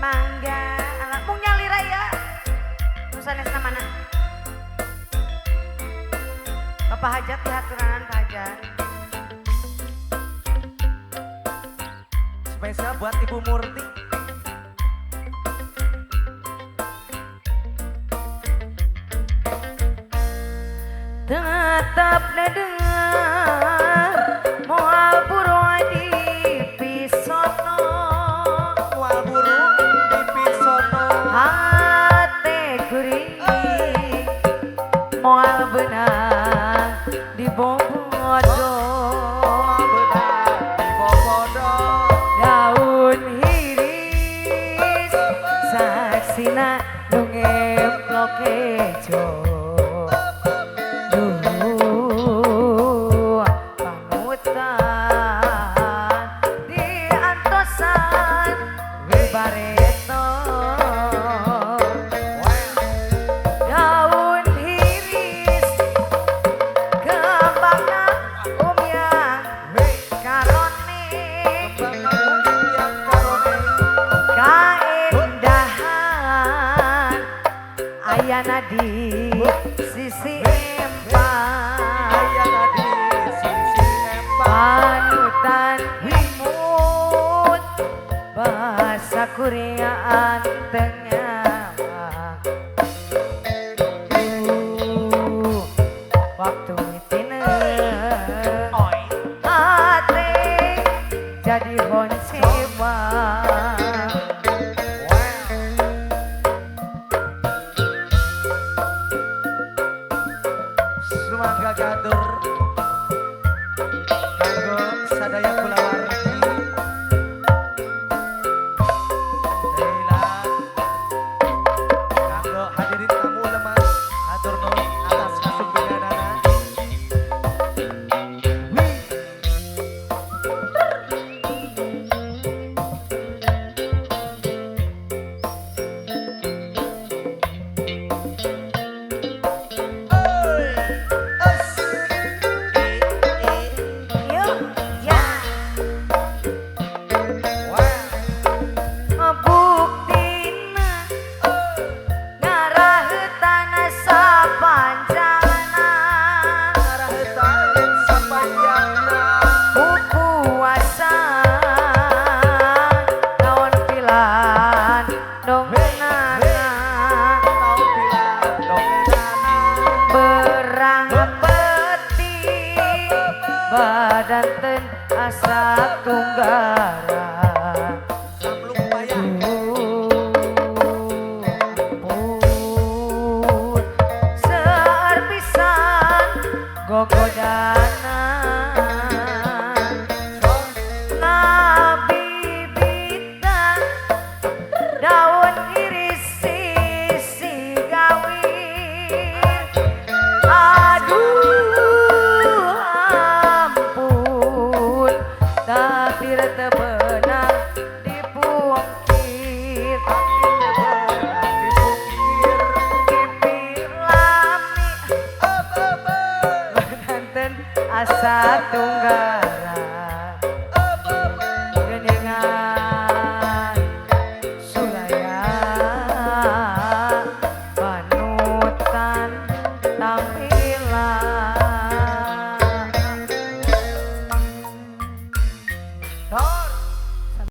mangga anak mung nyali raya nusanesna mana Bapak Hajat dihaturan Pak Hajat spesial buat Ibu Murti. tetap dengar moal burung di pisono Mual burung di pisono hate gurih moal benang di bobodo benar di Bobodo daun hiris saksina nungeplok kejo ayana di sisi empang ayana di sisi empang panutan imut bahasa Koreaan tengah waktu mitine ate jadi honsewa Sumangga gadur kanggo sadaya kulawargi Deila kanggo hadirin tamu lemah atur nuhun atas kasumpidanana badanten asa tunggara samlung bayang ampun seueur pisan gogodana ngabibita daun iris sisi gawin aduh takdir tebenang dipungkir kipir lami nanten asa tunggal